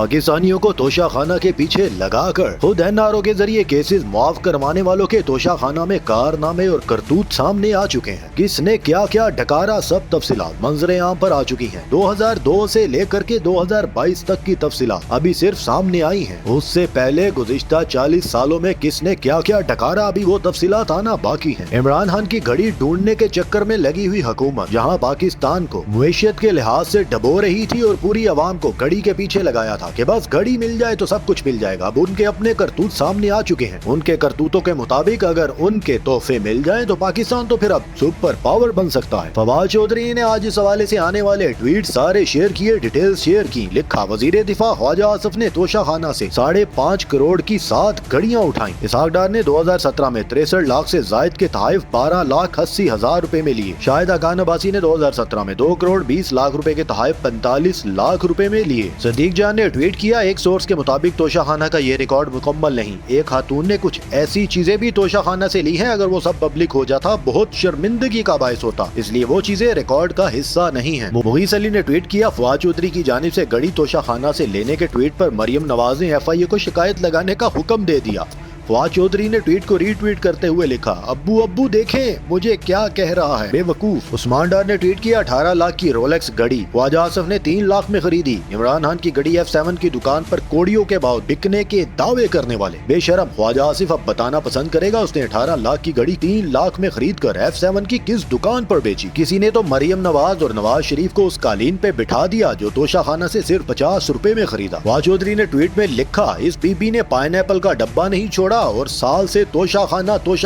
पाकिस्तानियों को तोशा खाना के पीछे लगाकर खुद एनआरओ के जरिए केसेस मुआफ करवाने वालों के तोशा खाना में कारनामे और करतूत सामने आ चुके हैं। किसने क्या क्या डकारा, सब तफसीलात मंजरे आम पर आ चुकी हैं। 2002 से लेकर के 2022 तक की तफसीलात अभी सिर्फ सामने आई हैं। उससे पहले गुज़िश्ता 40 सालों में किसने क्या क्या डकारा, अभी वो तफसीलात आना बाकी है। इमरान खान की घड़ी ढूंढने के चक्कर में लगी हुई हुकूमत जहाँ पाकिस्तान को मुईशत के लिहाज से डबो रही थी और पूरी अवाम को घड़ी के पीछे लगाया था कि बस घड़ी मिल जाए तो सब कुछ मिल जाएगा। अब उनके अपने करतूत सामने आ चुके हैं। उनके करतूतों के मुताबिक अगर उनके तोहफे मिल जाएं तो पाकिस्तान तो फिर अब सुपर पावर बन सकता है। फवाद चौधरी ने आज इस हवाले से आने वाले ट्वीट सारे शेयर किए, डिटेल्स शेयर की। लिखा, वजीर दिफा ख्वाजा आसिफ ने तोशा खाना से 5.5 करोड़ की 7 घड़ियां उठाई। इसहाक डार ने 2017 में 63 लाख से जायद के तोहफे 12,80,000 रुपए में लिए। शाहिदा खान अब्बासी ने 2017 में 2 करोड़ 20 लाख रुपए के तोहफे 45 लाख रुपए में लिए। सदीक जान ने ट्वीट किया, एक सोर्स के मुताबिक तोशा खाना का ये रिकॉर्ड मुकम्मल नहीं, एक खातून ने कुछ ऐसी चीजें भी तोशा खाना से ली हैं, अगर वो सब पब्लिक हो जाता बहुत शर्मिंदगी का बायस होता, इसलिए वो चीजें रिकॉर्ड का हिस्सा नहीं है। मुगीस अली ने ट्वीट किया, फवाद चौधरी की जानिब से घड़ी तोशा खाना से लेने के ट्वीट पर मरियम नवाज ने FIA को शिकायत लगाने का हुक्म दे दिया। फवाद चौधरी ने ट्वीट को रीट्वीट करते हुए लिखा, अब्बू अब्बू देखें मुझे क्या कह रहा है बेवकूफ। उस्मान डार ने ट्वीट किया, 18 लाख की रोलेक्स घड़ी ख्वाजा आसिफ ने 3 लाख में खरीदी। इमरान खान की घड़ी F7 की दुकान पर कोड़ियों के भाव बिकने के दावे करने वाले बेशरम ख्वाजा आसिफ अब बताना पसंद करेगा उसने 18 लाख की घड़ी 3 लाख में खरीद कर F7 की किस दुकान पर बेची। किसी ने तो मरियम नवाज और नवाज शरीफ को उस कालीन पे बिठा दिया जो तोशा खाना से सिर्फ 50 रुपए में खरीदा। फवाद चौधरी ने ट्वीट में लिखा, इस बीबी ने पाइनएप्पल का डब्बा नहीं छोड़ा और साल से तोशा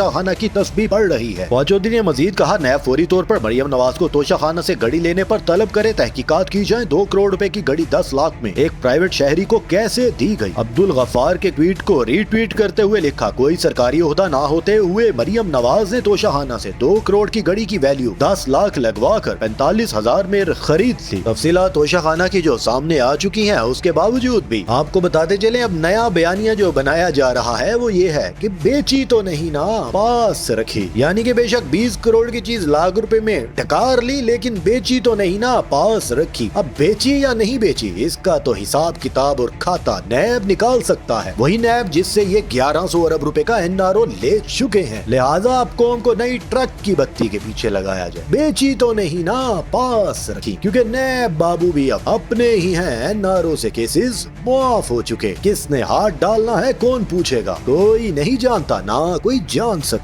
खाना की तस्बीह पड़ रही है। फवाद चौधरी ने मजीद कहा, नैब फौरी तौर पर मरियम नवाज को तोशा खाना से घड़ी लेने पर तलब करे, तहकीकात की जाए। 2 करोड़ रुपए की घड़ी 10 लाख में एक प्राइवेट शहरी को कैसे दी गई। अब्दुल गफ्फार के ट्वीट को रीट्वीट करते हुए लिखा, कोई सरकारी ओहदा ना होते हुए मरियम नवाज ने तोशा खाना से 2 करोड़ की घड़ी की वैल्यू 10 लाख लगवा कर 45,000 में खरीद ली। तफसीलात तोशा खाना की जो सामने आ चुकी है, उसके बावजूद भी आपको बताते चले, अब नया बयानिया जो बनाया जा रहा है वो ये है कि बेची तो नहीं ना, पास रखी। यानी कि बेशक 20 करोड़ की चीज लाख रुपए में टकार ली, लेकिन बेची तो नहीं ना, पास रखी। अब बेची या नहीं बेची, इसका तो हिसाब किताब और खाता नैब निकाल सकता है। वही नैब जिससे ये 1100 अरब रुपए का NRO ले चुके हैं। लिहाजा अब कौम को नई ट्रक की बत्ती के पीछे लगाया जाए। बेची तो नहीं ना, पास रखी, क्योंकि नैब बाबू भी अब अपने ही हैं। NRO से केसेस मुआफ हो चुके। किसने हाथ डालना है कौन पूछेगा, कोई नहीं जानता, ना कोई जान सके।